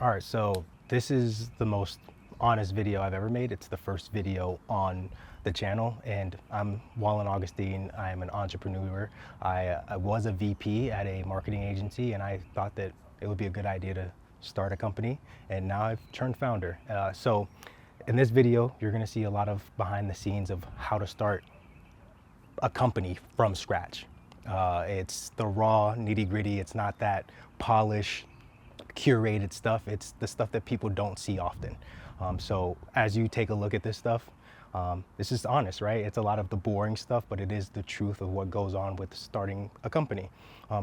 All right, so this is the most honest video I've ever made. It's the first video on the channel, and I'm Wallen Augustin. I'm an entrepreneur. I was a VP at a marketing agency, and I thought that it would be a good idea to start a company, and now I've turned founder. So in this video, you're gonna see a lot of behind the scenes of how to start a company from scratch. It's the raw nitty gritty. It's not that polished, curated stuff. It's the stuff that people don't see often. So as you take a look at this stuff, this is honest, right? It's a lot of the boring stuff, but it is the truth of what goes on with starting a company.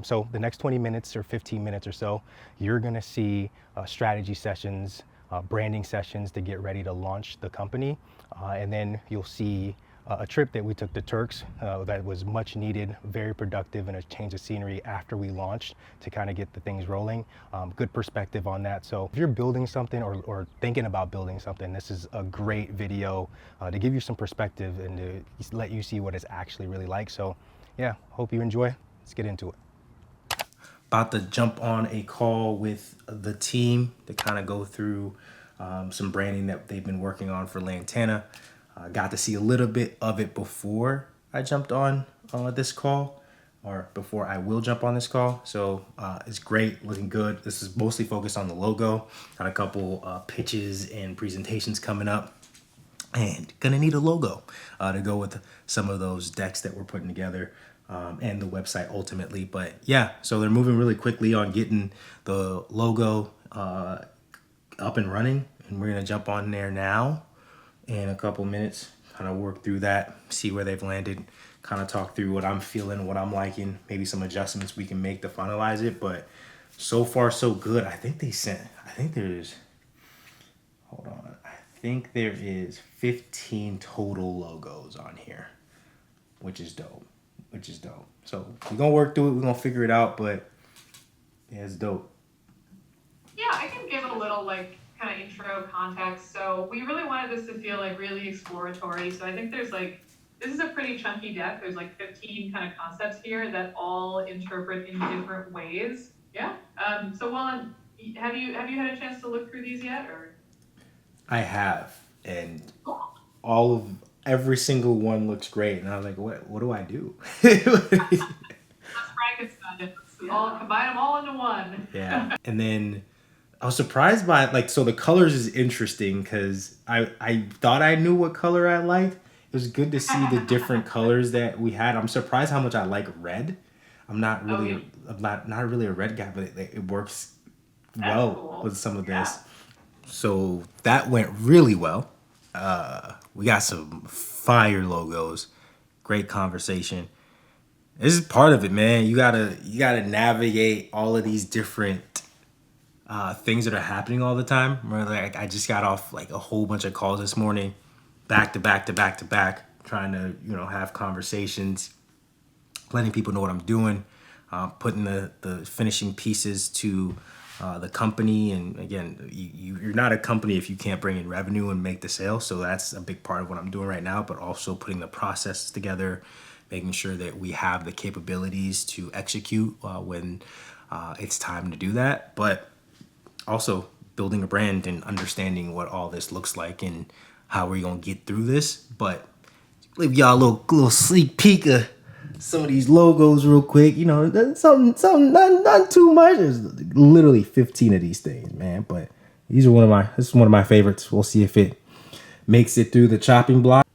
So the next 20 minutes or 15 minutes or so, you're gonna see strategy sessions, branding sessions to get ready to launch the company. And then you'll see a trip that we took to Turks that was much needed, very productive, and a change of scenery after we launched to kind of get the things rolling. Good perspective on that. So if you're building something or thinking about building something, this is a great video to give you some perspective and to let you see what it's actually really like. So yeah, hope you enjoy. Let's get into it. About to jump on a call with the team to kind of go through some branding that they've been working on for Lantana. Got to see a little bit of it before I jumped on this call, or before I will jump on this call. So it's great, looking good. This is mostly focused on the logo. Got a couple pitches and presentations coming up, and gonna need a logo to go with some of those decks that we're putting together and the website ultimately. But yeah, so they're moving really quickly on getting the logo up and running, and we're gonna jump on there now in a couple minutes, kind of work through that, see where they've landed, kind of talk through what I'm feeling, what I'm liking, maybe some adjustments we can make to finalize it. But so far so good. I think there's, hold on, I think there is 15 total logos on here, which is dope, So we're gonna work through it, we're gonna figure it out, but yeah, it's dope. Yeah, I can give a little kind of intro context. So we really wanted this to feel really exploratory. So I think there's this is a pretty chunky deck. There's 15 kind of concepts here that all interpret in different ways. Yeah. So Wallen, have you had a chance to look through these yet, or? I have, and Cool. every single one looks great, and I was like, what do I do? Let's Frankenstein it. Let's all combine them all into one. Yeah. And then I was surprised by so the colors is interesting because I thought I knew what color I liked. It was good to see the different colors that we had. I'm surprised how much I like red. I'm not really Okay. I'm not really a red guy, but it works That's well cool. with some of Yeah. this. So that went really well. We got some fire logos, great conversation. This is part of it, man. You gotta navigate all of these different things that are happening all the time. Like I just got off a whole bunch of calls this morning, back to back to back to back, trying to have conversations, letting people know what I'm doing, putting the finishing pieces to the company. And again, you're not a company if you can't bring in revenue and make the sale. So that's a big part of what I'm doing right now, but also putting the process together, making sure that we have the capabilities to execute when it's time to do that. But also building a brand and understanding what all this looks like and how we're gonna get through this. But leave y'all a little sneak peek of some of these logos real quick. Something not too much. There's literally 15 of these things, man. But this is one of my favorites. We'll see if it makes it through the chopping block.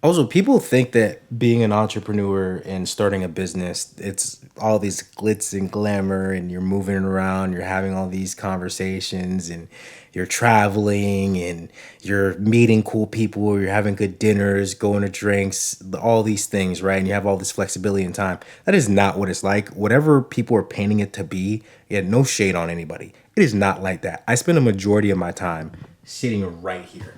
Also, people think that being an entrepreneur and starting a business, it's all these glitz and glamour, and you're moving around, you're having all these conversations, and you're traveling, and you're meeting cool people, you're having good dinners, going to drinks, all these things, right? And you have all this flexibility in time. That is not what it's like. Whatever people are painting it to be, yeah, no shade on anybody. It is not like that. I spend a majority of my time sitting right here.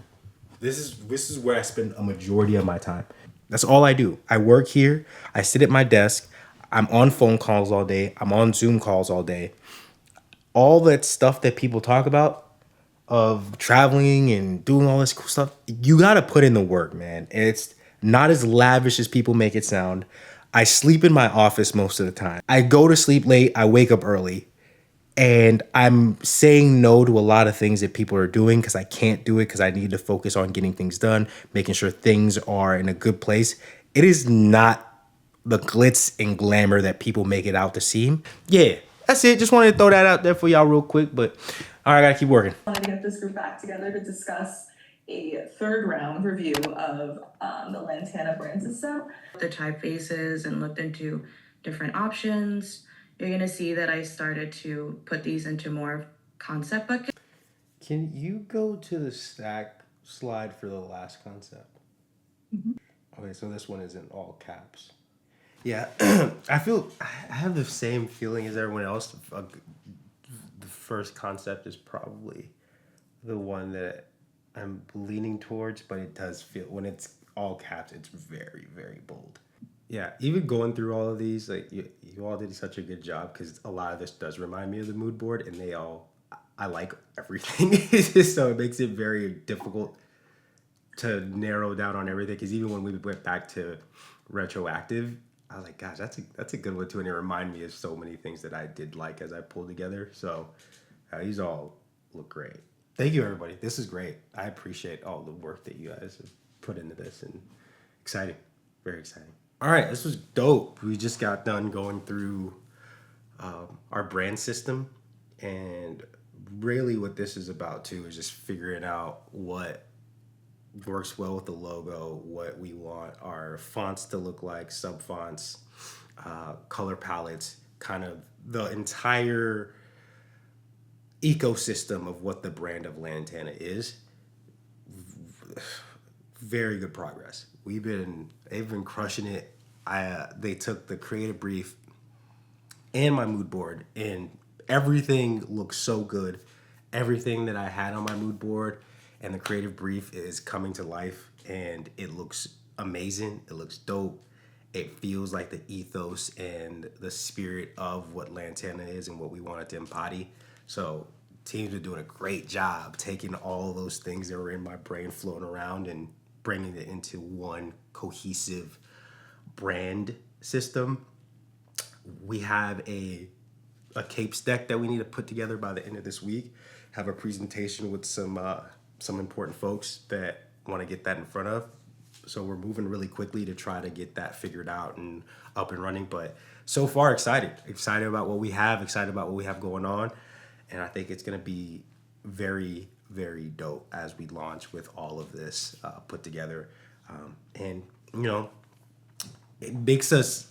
This is where I spend a majority of my time. That's all I do. I work here. I sit at my desk. I'm on phone calls all day. I'm on Zoom calls all day. All that stuff that people talk about of traveling and doing all this cool stuff, you got to put in the work, man. It's not as lavish as people make it sound. I sleep in my office most of the time. I go to sleep late. I wake up early. And I'm saying no to a lot of things that people are doing because I can't do it because I need to focus on getting things done, making sure things are in a good place. It is not the glitz and glamour that people make it out to seem. Yeah, that's it. Just wanted to throw that out there for y'all real quick, but all right, I gotta keep working. I wanted to get this group back together to discuss a third round review of the Lantana brand system. The typefaces and looked into different options. You're gonna see that I started to put these into more concept buckets. Can you go to the stack slide for the last concept? Okay, so this one is in all caps. Yeah, I have the same feeling as everyone else. The first concept is probably the one that I'm leaning towards, but it does feel, when it's all caps, it's very, very bold. Yeah, even going through all of these, like you all did such a good job because a lot of this does remind me of the mood board, and I like everything, so it makes it very difficult to narrow down on everything. Because even when we went back to retroactive, I was like, gosh, that's a good one too, and it reminded me of so many things that I did like as I pulled together. So these all look great. Thank you, everybody. This is great. I appreciate all the work that you guys have put into this, and exciting, very exciting. All right, this was dope. We just got done going through our brand system, and really what this is about too is just figuring out what works well with the logo, what we want our fonts to look like, sub fonts, color palettes, kind of the entire ecosystem of what the brand of Lantana is. Very good progress. They've been crushing it. They took the creative brief and my mood board, and everything looks so good. Everything that I had on my mood board and the creative brief is coming to life, and it looks amazing. It looks dope. It feels like the ethos and the spirit of what Lantana is and what we wanted to embody. So teams are doing a great job taking all those things that were in my brain floating around and bringing it into one cohesive brand system. We have a capes deck that we need to put together by the end of this week. Have a presentation with some important folks that want to get that in front of. So we're moving really quickly to try to get that figured out and up and running. But so far, excited about what we have, excited about what we have going on. And I think it's going to be very, very dope as we launch with all of this put together. And, you know, it makes us,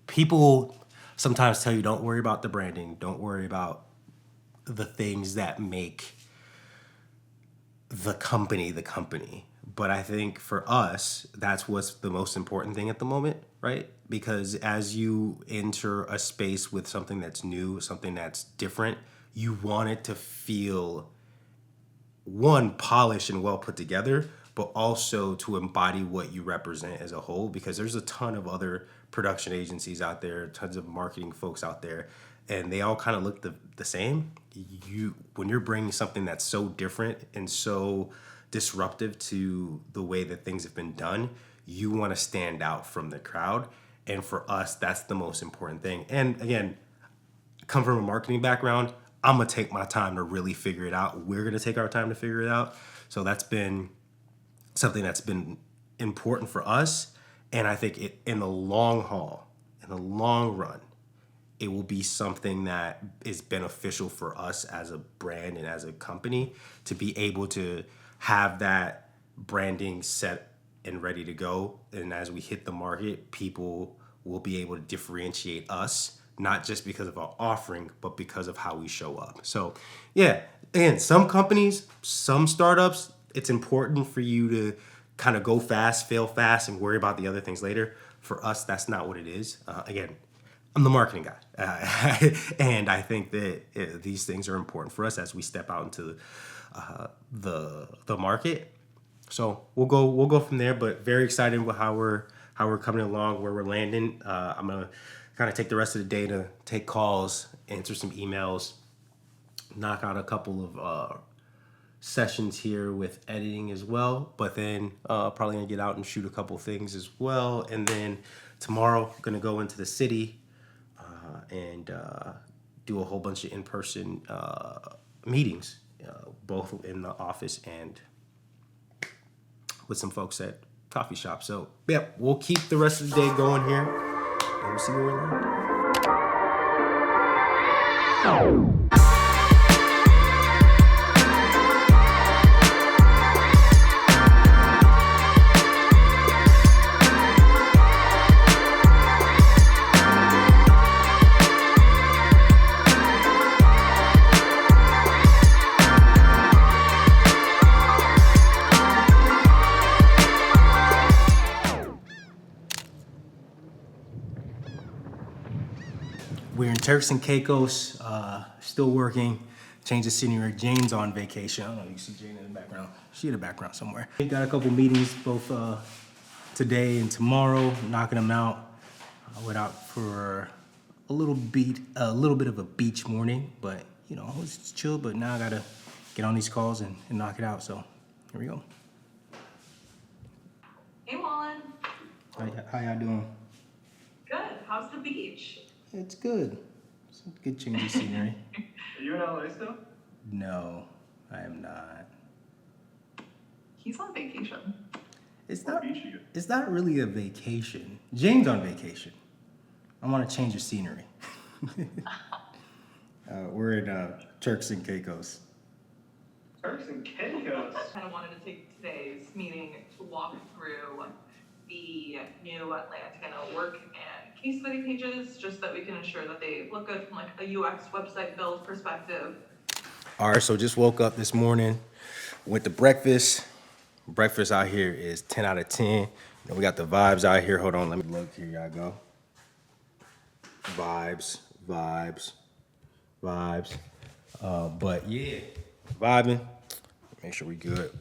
people sometimes tell you, don't worry about the branding, don't worry about the things that make the company. But I think for us, that's what's the most important thing at the moment, right? Because as you enter a space with something that's new, something that's different, you want it to feel, one, polished and well put together, but also to embody what you represent as a whole, because there's a ton of other production agencies out there, tons of marketing folks out there, and they all kind of look the same. When you're bringing something that's so different and so disruptive to the way that things have been done, you want to stand out from the crowd. And for us, that's the most important thing. And again, I come from a marketing background. I'm going to take my time to really figure it out. We're going to take our time to figure it out. So that's been something that's been important for us. And I think in the long haul, in the long run, it will be something that is beneficial for us as a brand and as a company to be able to have that branding set and ready to go. And as we hit the market, people will be able to differentiate us, not just because of our offering, but because of how we show up. So yeah, again, some companies, some startups, it's important for you to kind of go fast, fail fast, and worry about the other things later. For us, that's not what it is. Again, I'm the marketing guy, and I think that these things are important for us as we step out into the market. So we'll go from there. But very excited about how we're coming along, where we're landing. I'm gonna kind of take the rest of the day to take calls, answer some emails, knock out a couple of sessions here with editing as well. But then probably gonna get out and shoot a couple things as well. And then tomorrow gonna go into the city and do a whole bunch of in-person meetings, both in the office and with some folks at coffee shops. So yeah, we'll keep the rest of the day going here, and we'll see where we land. We're in Turks and Caicos, still working. Change the scenery. Jane's on vacation. I don't know if you see Jane in the background. She's in the background somewhere. We got a couple meetings both today and tomorrow, knocking them out. I went out for a little bit of a beach morning, but you know, it was chill. But now I gotta get on these calls and knock it out. So here we go. Hey, Wallen. How y'all doing? Good. How's the beach? It's good. It's a good change of scenery. Are you in LA still? No, I am not. He's on vacation. It's What not. beach are you? It's not really a vacation. Jane's on vacation. I want to change the scenery. We're in Turks and Caicos. Turks and Caicos. Kind of wanted to take today's meeting to walk through the new Lantana work and case study pages, just that we can ensure that they look good from like a UX website build perspective. All right, so just woke up this morning, went to breakfast. Breakfast out here is 10 out of 10. You know, we got the vibes out here. Hold on, let me look. Here y'all go. Vibes, vibes, vibes. But yeah, vibing. Make sure we good.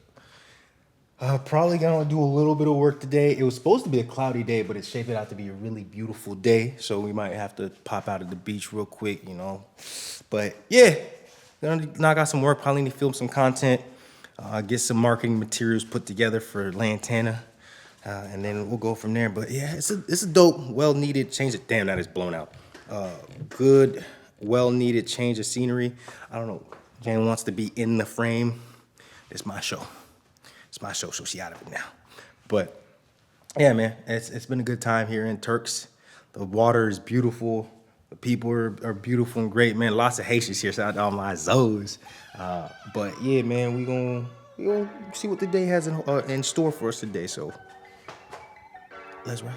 Probably gonna do a little bit of work today. It was supposed to be a cloudy day, but it's shaping out to be a really beautiful day. So we might have to pop out of the beach real quick, you know. But yeah, gonna knock out some work. Probably need to film some content, get some marketing materials put together for Lantana, and then we'll go from there. But yeah, it's a dope, well needed change. Damn, that is blown out. Good, well needed change of scenery. I don't know. Jane wants to be in the frame. It's my show. It's my show, so she out of it now. But yeah, man, it's been a good time here in Turks. The water is beautiful. The people are beautiful and great, man. Lots of Haitians here. Shout out to all my Zoes. But yeah, man, we gonna see what the day has in store for us today. So let's ride.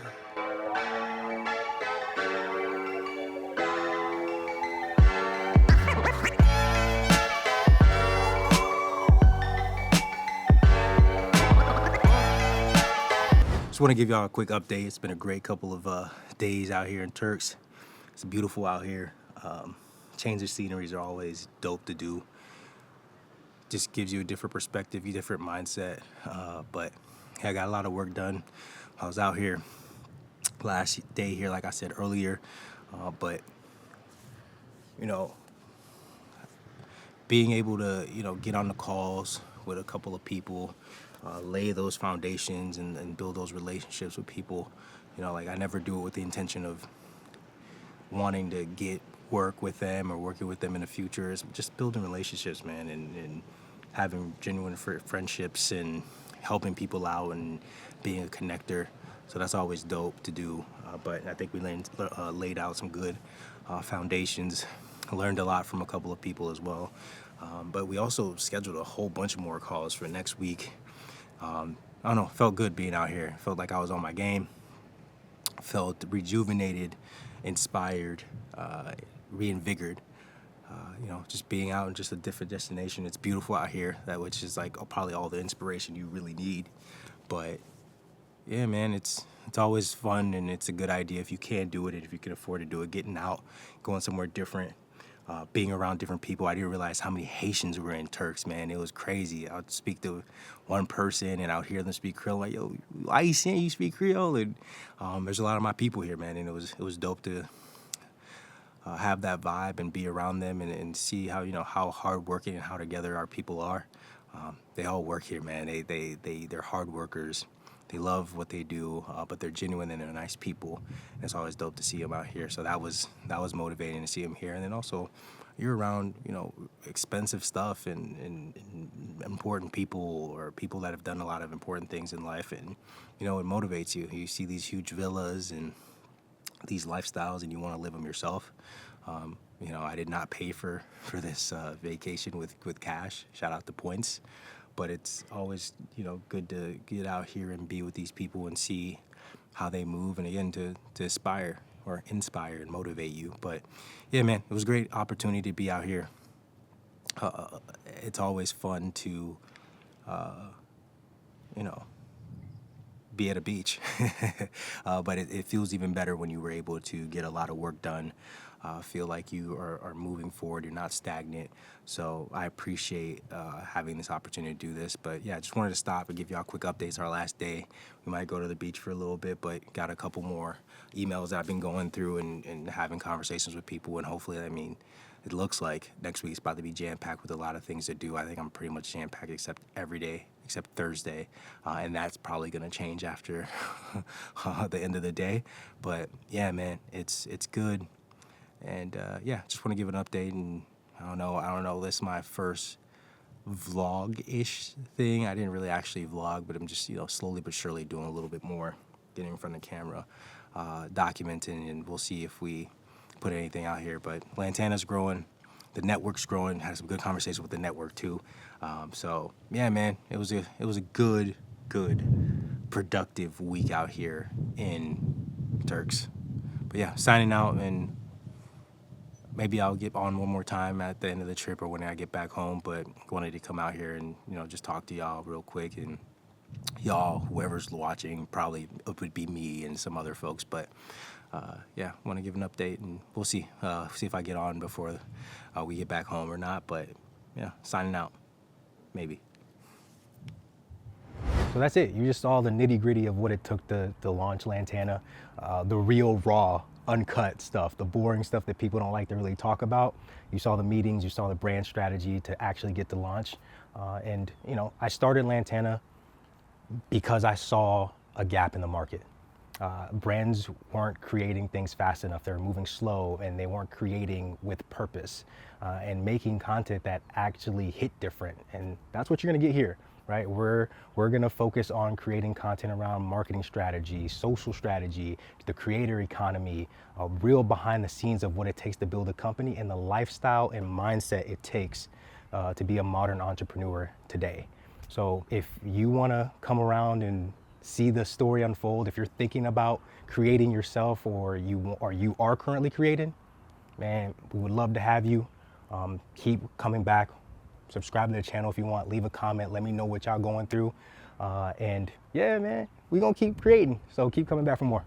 Just want to give y'all a quick update. It's been a great couple of days out here in Turks. It's beautiful out here. Change of sceneries are always dope to do. Just gives you a different perspective, a different mindset. But yeah, I got a lot of work done. I was out here last day here, like I said earlier. But you know, being able to get on the calls with a couple of people. Lay those foundations and build those relationships with people. Like I never do it with the intention of wanting to get work with them or working with them in the future. It's just building relationships, man, and having genuine friendships and helping people out and being a connector. So that's always dope to do. But I think we laid out some good foundations. I learned a lot from a couple of people as well. But we also scheduled a whole bunch more calls for next week. I don't know, felt good being out here. Felt like I was on my game. Felt rejuvenated, inspired, reinvigorated. Just being out in just a different destination. It's beautiful out here, which is like probably all the inspiration you really need. But yeah, man, it's always fun and it's a good idea if you can do it and if you can afford to do it. Getting out, going somewhere different. Being around different people. I didn't realize how many Haitians were in Turks, man. It was crazy. I would speak to one person and I would hear them speak Creole. Like, yo, why you saying you speak Creole? And there's a lot of my people here, man. And it was dope to have that vibe and be around them and see how hardworking and how together our people are. They all work here, man. They're hard workers. they love what they do, but they're genuine and they're nice people. And it's always dope to see them out here. So that was motivating to see them here. And then also, you're around, you know, expensive stuff and important people, or people that have done a lot of important things in life, and you know, it motivates you. You see these huge villas and these lifestyles, and you want to live them yourself. You know, I did not pay for this vacation with cash. Shout out to points. But it's always, you know, good to get out here and be with these people and see how they move, and again, to inspire and motivate you. But yeah, man, it was a great opportunity to be out here. It's always fun to, you know, be at a beach. But it feels even better when you were able to get a lot of work done. Feel like you are moving forward, you're not stagnant. So I appreciate having this opportunity to do this. But yeah, I just wanted to stop and give y'all quick updates. Our last day, we might go to the beach for a little bit, but got a couple more emails that I've been going through and having conversations with people. And hopefully, I mean, it looks like next week's about to be jam-packed with a lot of things to do. I think I'm pretty much jam-packed except every day, except Thursday. And that's probably going to change after the end of the day. But yeah, man, it's good. And yeah, just want to give an update. And I don't know, this is my first vlog-ish thing. I didn't really actually vlog, but I'm just, you know, slowly but surely doing a little bit more, getting in front of the camera, documenting, and we'll see if we put anything out here. But Lantana's growing, the network's growing. Had some good conversations with the network too. So yeah, man, it was a good, productive week out here in Turks. But yeah, signing out, and maybe I'll get on one more time at the end of the trip or when I get back home. But wanted to come out here and, you know, just talk to y'all real quick. And y'all, whoever's watching, probably it would be me and some other folks. But yeah, want to give an update, and we'll see if I get on before we get back home or not. But yeah, signing out, maybe. So that's it. You just saw the nitty gritty of what it took to launch Lantana, the real raw, uncut stuff, the boring stuff that people don't like to really talk about. You saw the meetings, you saw the brand strategy to actually get to launch. And you know, I started Lantana because I saw a gap in the market. Brands weren't creating things fast enough. They were moving slow, and they weren't creating with purpose and making content that actually hit different. And that's what you're gonna get here, right? We're gonna focus on creating content around marketing strategy, social strategy, the creator economy, real behind the scenes of what it takes to build a company, and the lifestyle and mindset it takes to be a modern entrepreneur today. So if you wanna come around and see the story unfold, if you're thinking about creating yourself, or you are currently creating, man, we would love to have you. Keep coming back. Subscribe to the channel if you want. Leave a comment. Let me know what y'all going through. And yeah, man, we're going to keep creating. So keep coming back for more.